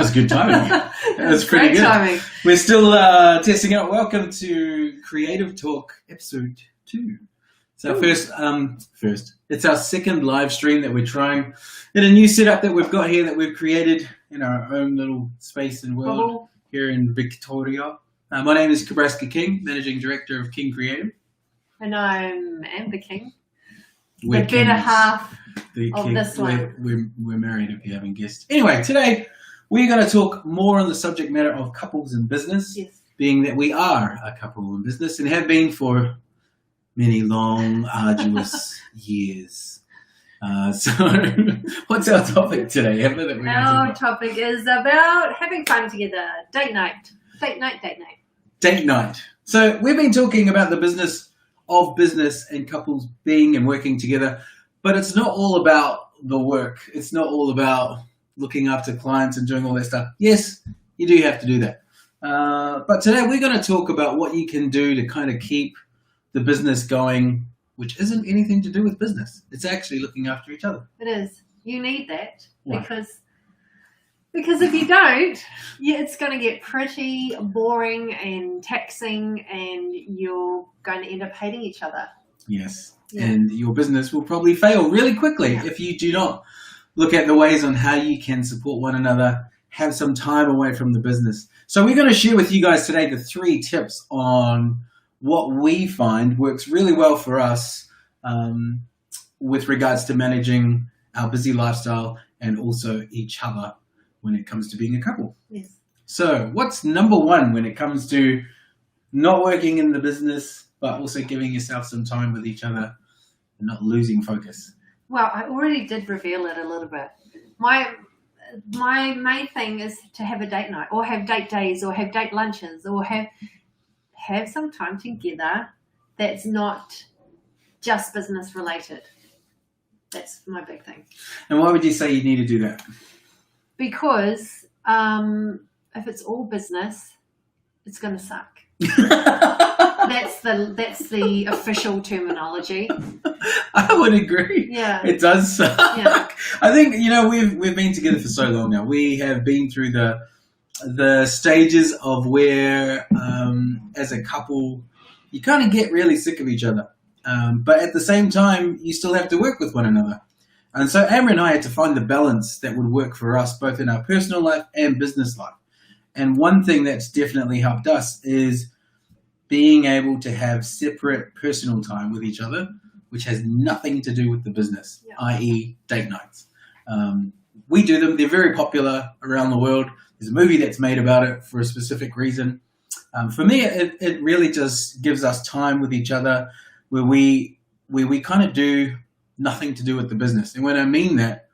was good timing. That was pretty Great good. timing. We're still testing out. Welcome to Creative Talk episode 2. It's our first. It's our second live stream that we're trying in a new setup that we've got here that we've created in our own little space and world here in Victoria. My name is Kebrasca King, Managing Director of King Creative. And I'm Amber King, We're the better kings. half The of king. this one. We're married if you haven't guessed. Anyway, today we're going to talk more on the subject matter of couples in business, Yes. being that we are a couple in business and have been for many long, arduous years. So what's our topic today, Amber? That we're going to talk Our about? topic is about having fun together. Date night. Date night. Date night. So we've been talking about the business of business and couples being and working together, but it's not all about the work. It's not all about looking after clients and doing all that stuff. Yes, you do have to do that. But today we're going to talk about what you can do to kind of keep the business going, which isn't anything to do with business. It's actually looking after each other. It is. You need that. Why? Because if you don't, it's going to get pretty boring and taxing, and you're going to end up hating each other. Yes. Yeah. And your business will probably fail really quickly if you do not look at the ways on how you can support one another, have some time away from the business. So we're going to share with you guys today the 3 tips on what we find works really well for us with regards to managing our busy lifestyle and also each other when it comes to being a couple. Yes. So what's number 1 when it comes to not working in the business, but also giving yourself some time with each other and not losing focus? Well, I already did reveal it a little bit. My main thing is to have a date night, or have date days, or have date lunches, or have some time together that's not just business related. That's my big thing. And why would you say you need to do that? Because if it's all business, it's going to suck. That's the official terminology. I would agree. Yeah. It does suck. Yeah. I think, we've been together for so long now. We have been through the stages of where, as a couple, you kind of get really sick of each other. But at the same time, you still have to work with one another. And so Amber and I had to find the balance that would work for us, both in our personal life and business life. And one thing that's definitely helped us is being able to have separate personal time with each other, which has nothing to do with the business, i.e. date nights. We do them. They're very popular around the world. There's a movie that's made about it for a specific reason. For me, it really just gives us time with each other where we kind of do nothing to do with the business. And when I mean that,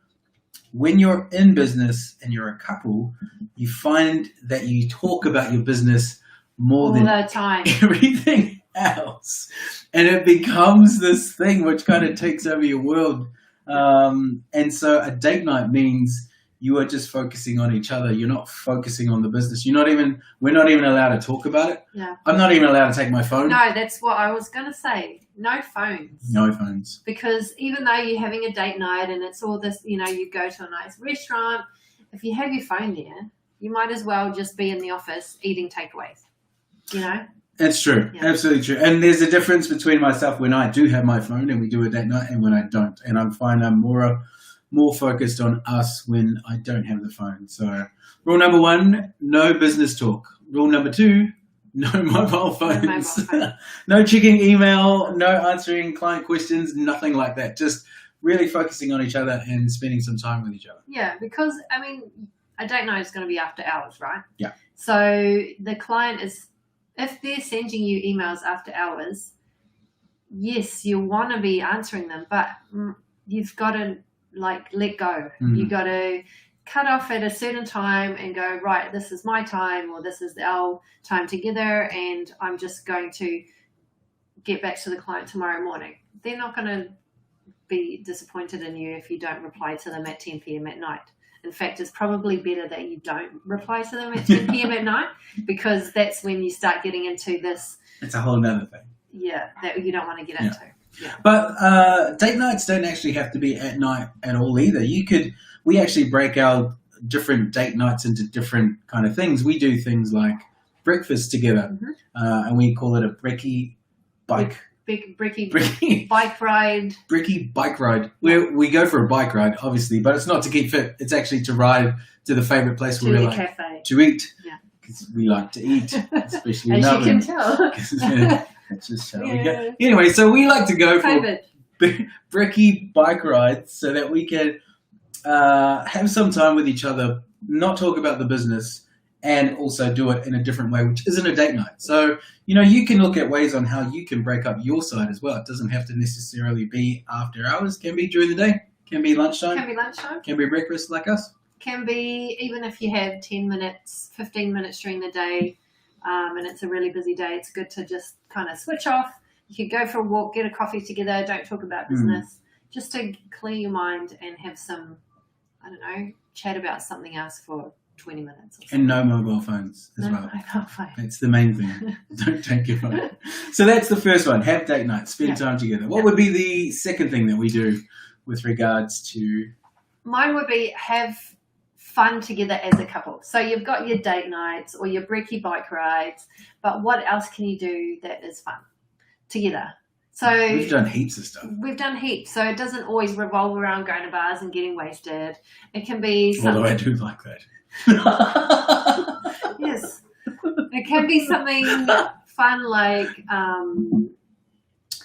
when you're in business and you're a couple, you find that you talk about your business more than all the time. everything else. And it becomes this thing which kind of takes over your world. And so a date night means you are just focusing on each other. You're not focusing on the business. We're not even allowed to talk about it. Yeah. I'm not even allowed to take my phone. No, that's what I was going to say. No phones. No phones. Because even though you're having a date night and it's all this, you go to a nice restaurant, if you have your phone there, you might as well just be in the office eating takeaways, It's true. Yeah. Absolutely true. And there's a difference between myself when I do have my phone and we do a date night and when I don't. And I find I'm more focused on us when I don't have the phone. So rule number 1, no business talk. Rule number 2, no mobile phones. No checking email, no answering client questions, nothing like that. Just really focusing on each other and spending some time with each other. Yeah, because, a date night is going to be after hours, right? Yeah. So the client if they're sending you emails after hours, yes, you want to be answering them, but you've got to let go. Mm-hmm. You got to cut off at a certain time and go, right, this is my time, or this is our time together, and I'm just going to get back to the client tomorrow morning. They're not going to be disappointed in you if you don't reply to them at 10 p.m. at night. In fact, it's probably better that you don't reply to them at 10 p.m. at night, because that's when you start getting into this. It's a whole other thing. Yeah, that you don't want to get into. Yeah. But date nights don't actually have to be at night at all either. We actually break our different date nights into different kind of things. We do things like breakfast together, and we call it a brekkie bike. Big brekkie bike ride. Brekkie bike ride. Where we go for a bike ride, obviously, but it's not to keep fit. It's actually to ride to the favourite place where we like cafe. To eat. Yeah. Because we like to eat, especially in As Melbourne. you can tell. That's just how we go. Anyway, so we like to go for brekkie bike rides so that we can have some time with each other, not talk about the business, and also do it in a different way, which isn't a date night. So, you can look at ways on how you can break up your side as well. It doesn't have to necessarily be after hours. Can be during the day. Can be lunchtime. Can be breakfast like us. Can be even if you have 10 minutes, 15 minutes during the day, and it's a really busy day, it's good to just kind of switch off. You could go for a walk, get a coffee together, don't talk about business, just to clear your mind and have some, chat about something else for 20 minutes. And no mobile phones as well. No mobile phone. That's the main thing. Don't take your phone. So that's the first one. Have date nights. Spend time together. What would be the second thing that we do with regards to... Mine would be have fun together as a couple. So you've got your date nights or your brekkie bike rides, but what else can you do that is fun together? So we've done heaps of stuff. We've done heaps. So it doesn't always revolve around going to bars and getting wasted. It can be something... Although I do like that. Yes. It can be something fun like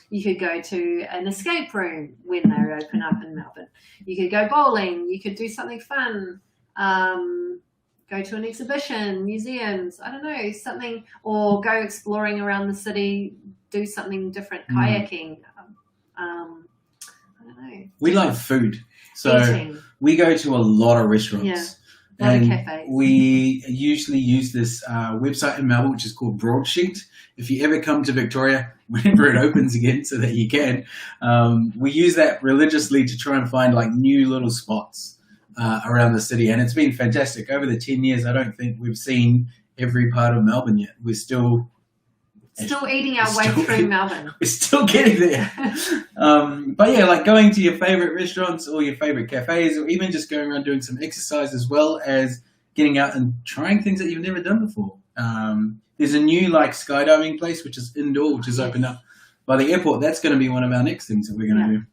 you could go to an escape room when they open up in Melbourne. You could go bowling. You could do something fun. Go to an exhibition, museums, I don't know, something, or go exploring around the city, do something different, kayaking. I don't know. We love food. So eating. We go to a lot of restaurants. Yeah. A lot of cafes. We usually use this website in Melbourne, which is called Broadsheet. If you ever come to Victoria, whenever it opens again, so that you can, we use that religiously to try and find like new little spots around the city. And it's been fantastic. Over the 10 years, I don't think we've seen every part of Melbourne yet. We're still eating our way through Melbourne. We're still getting there. But yeah, like going to your favourite restaurants or your favourite cafes, or even just going around doing some exercise, as well as getting out and trying things that you've never done before. There's a new like skydiving place, which is indoor, which is opened up by the airport. That's going to be one of our next things that we're going to do.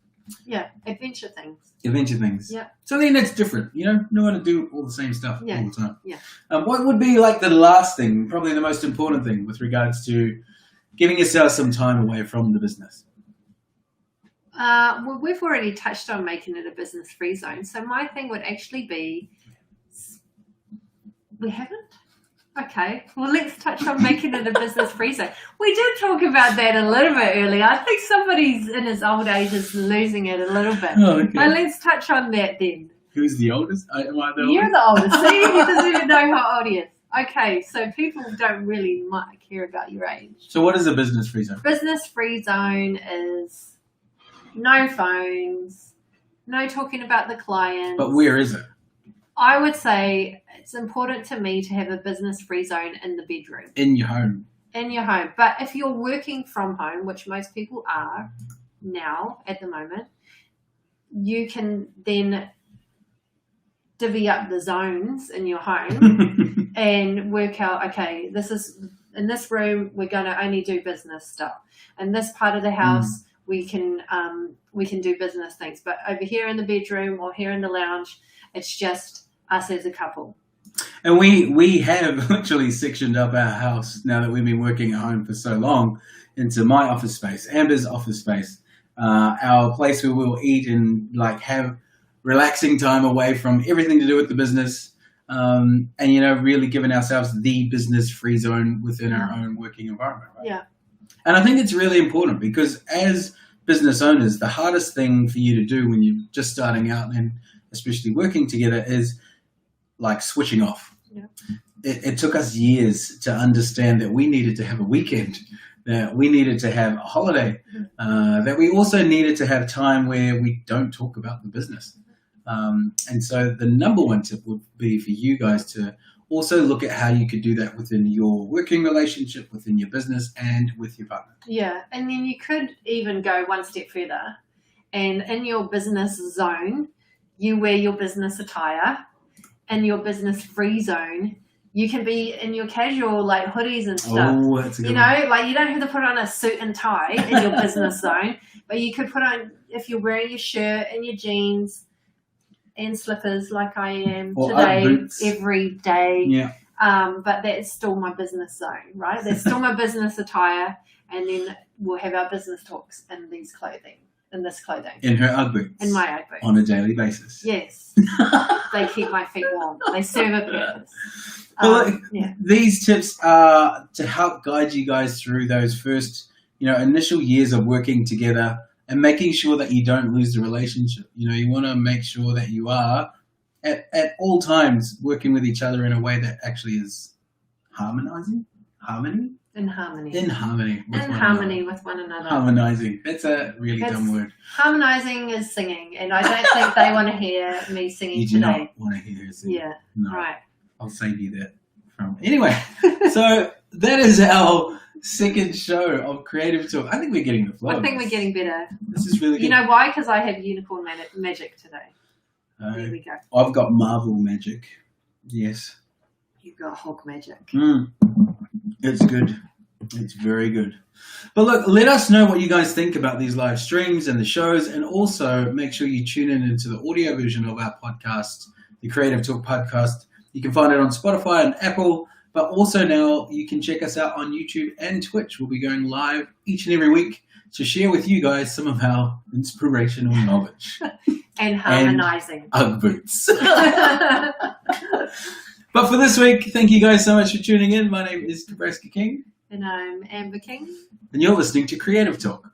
Yeah, adventure things. Yeah. So then that's different, not want to do all the same stuff all the time. Yeah. What would be like the last thing, probably the most important thing with regards to giving yourself some time away from the business? Well, we've already touched on making it a business-free zone. So my thing would actually be, we haven't? Okay. Well, let's touch on making it a business-free zone. We did talk about that a little bit earlier. I think somebody's in his old age is losing it a little bit. Oh, okay. But let's touch on that then. Who's the oldest? Am I the oldest? You're the oldest. See, he doesn't even know how old he is. Okay, so people don't really care about your age. So what is a business-free zone? Business-free zone is no phones, no talking about the client. But where is it? I would say it's important to me to have a business-free zone in the bedroom. In your home. In your home. But if you're working from home, which most people are now at the moment, you can then divvy up the zones in your home and work out, okay, this is in this room, we're going to only do business stuff. In this part of the house, we can do business things. But over here in the bedroom or here in the lounge, it's just us as a couple. And we have literally sectioned up our house now that we've been working at home for so long into my office space, Amber's office space, our place where we'll eat and like have relaxing time away from everything to do with the business, and really giving ourselves the business-free zone within our own working environment. Right? Yeah. And I think it's really important because as business owners, the hardest thing for you to do when you're just starting out and especially working together is like switching off. Yeah. It took us years to understand that we needed to have a weekend, that we needed to have a holiday, that we also needed to have time where we don't talk about the business. And so the number one tip would be for you guys to also look at how you could do that within your working relationship, within your business, and with your partner. Yeah, and then you could even go one step further, and in your business zone, you wear your business attire, in your business free zone. You can be in your casual, like hoodies and stuff. Oh, that's a good you know, like you don't have to put on a suit and tie in your business zone, but you could put on, if you're wearing your shirt and your jeans and slippers like I am or today, every day. Yeah. But that's still my business zone, right? That's still my business attire, and then we'll have our business talks in this clothing. In her Ugg boots. In my Ugg boots. On a daily basis. Yes. They keep my feet warm. They serve a purpose. Well, look, these tips are to help guide you guys through those first, initial years of working together and making sure that you don't lose the relationship. You want to make sure that you are at all times working with each other in a way that actually is harmonizing. In harmony with one another. Harmonizing. That's a really dumb word. Harmonizing is singing, and I don't think they want to hear me singing today. You do not want to hear her sing. Yeah. No. Right. I'll save you that. Anyway, so that is our second show of Creative Talk. I think we're getting the flow. I think we're getting better. This is really good. You know why? Because I have unicorn magic today. There we go. I've got Marvel magic. Yes. You've got Hulk magic. It's good. It's very good. But look, let us know what you guys think about these live streams and the shows, and also make sure you tune in into the audio version of our podcast, the Creative Talk podcast. You can find it on Spotify and Apple, but also now you can check us out on YouTube and Twitch. We'll be going live each and every week to share with you guys some of our inspirational knowledge. And harmonizing. And Ugg boots. But for this week, thank you guys so much for tuning in. My name is Kebrasca King. And I'm Amber King. And you're listening to Creative Talk.